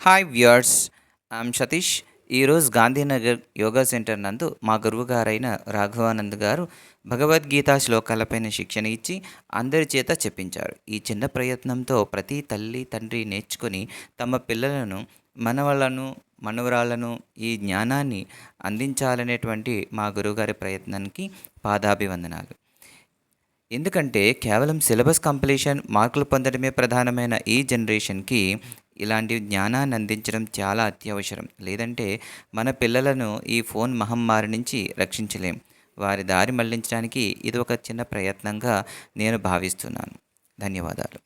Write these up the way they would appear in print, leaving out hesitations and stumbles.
Hi viewers, I'm Satish. ఈరోజు Gandhinagar yoga centre నందు మా గురువుగారైన రాఘవానంద్ గారు భగవద్గీత శ్లోకాలపైన శిక్షణ ఇచ్చి అందరి చేత చెప్పించారు. ఈ చిన్న ప్రయత్నంతో ప్రతి తల్లి తండ్రి నేర్చుకొని తమ పిల్లలను, మనవలను, మనవరాలను ఈ జ్ఞానాన్ని అందించాలనేటువంటి మా గురువుగారి ప్రయత్నానికి పాదాభివందనాలు. ఎందుకంటే కేవలం సిలబస్ కంప్లీషన్, మార్కులు పొందడమే ప్రధానమైన ఈ జనరేషన్కి ఇలాంటి జ్ఞానాన్ని అందించడం చాలా అత్యవసరం. లేదంటే మన పిల్లలను ఈ ఫోన్ మహమ్మారి నుంచి రక్షించలేం. వారి దారి మళ్లించడానికి ఇది ఒక చిన్న ప్రయత్నంగా నేను భావిస్తున్నాను. ధన్యవాదాలు.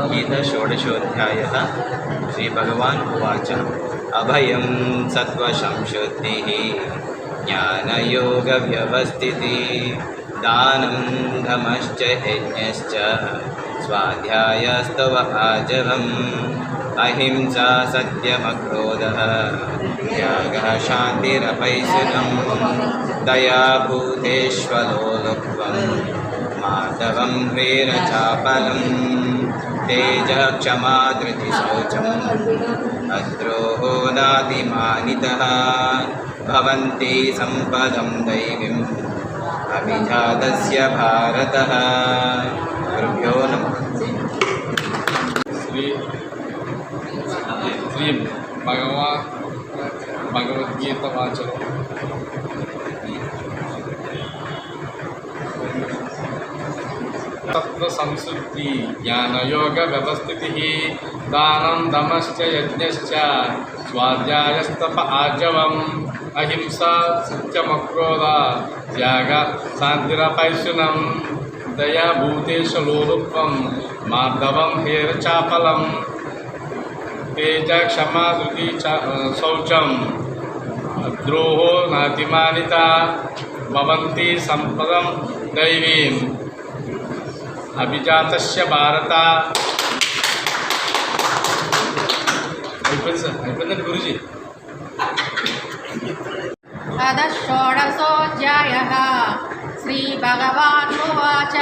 गीता षोडशोऽध्यायः। श्रीभगवान् उवाच अभयं सत्त्वसंशुद्धिः ज्ञानयोगव्यवस्थितिः दानं दमश्च यज्ञश्च स्वाध्यायस्तव आजवम् अहिंसा सत्यमक्रोधः त्यागः शान्तिरपैशुनं दया भूतेष्वलोलुप्त्वं माधवं ह्रीरचापलम् तेजः क्षमा धृतिः शौचम् अद्रोहो नातिमानितः भवन्ति सम्पदं दैवीम् अभिजातस्य भारतः। गुरुभ्यो नमः। श्री भगवद्गीता वाचनं तत्त्वसंशुद्धि ज्ञानयोग व्यवस्थितिः दानं दमश्च यज्ञश्च स्वाध्यायस्तप आर्जवम् अहिंसा सत्यमक्रोधः त्यागः शान्तिरपैशुनं दया भूतेषु लोलुप्त्वं मार्दवं हेरचापलं तेजः क्षमा धृतिः शौचम् द्रोहो नातिमानिता भवन्ति सम्पदं दैवीम् अभिजातस्य भारत। అయిపోయిందండి గురుజీ. अतः षोडशोऽध्यायः। श्रीभगवानुवाच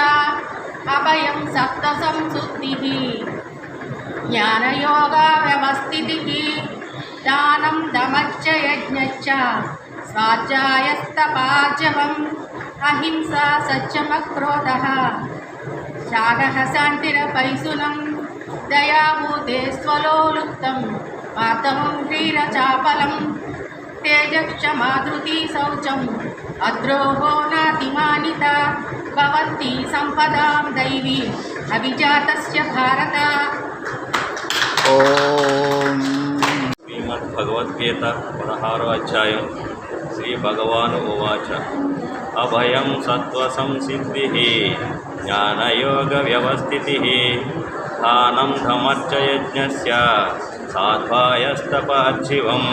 अभयं सत्त्वसंशुद्धिः ज्ञानयोगव्यवस्थितिः दानं दमश्च यज्ञश्च स्वाध्यायस्तपार्जवम् अहिंसा सत्यमक्रोधः त्यागः शान्तिरपैशुनं दया भूते स्वलोलुप्तं माधवं ह्रीरचापलं तेजः क्षमा धृतिः शौचम् अद्रोहो नातिमानिता भवन्ति सम्पदां दैवी अभिजातस्य भारत। श्रीमद्भगवद्गीता 16వ అధ్యాయం. శ్రీ భగవాను ఉవాచ అభయం సత్వసంసిద్ధిః జ్ఞానయోగవ్యवस्थितिः దానం ధమశ్చ యజ్ఞస్య సాధ్వాయస్తపర్జివం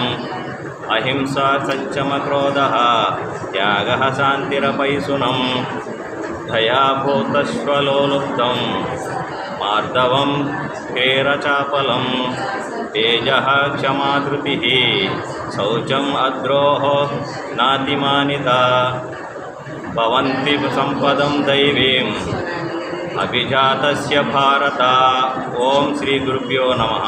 అహింసా సత్యమక్రోధः త్యాగः శాంతిరపైశునం దయా భూతశ్వలోలుప్తం మార్దవం క్రీరచాపలం तेजः क्षमा धृतिः शौचम् अद्रोहो नातिमानिता भवन्ति सम्पदं दैवीम् अभिजातस्य भारत। ओम श्री गुरुभ्यो नमः।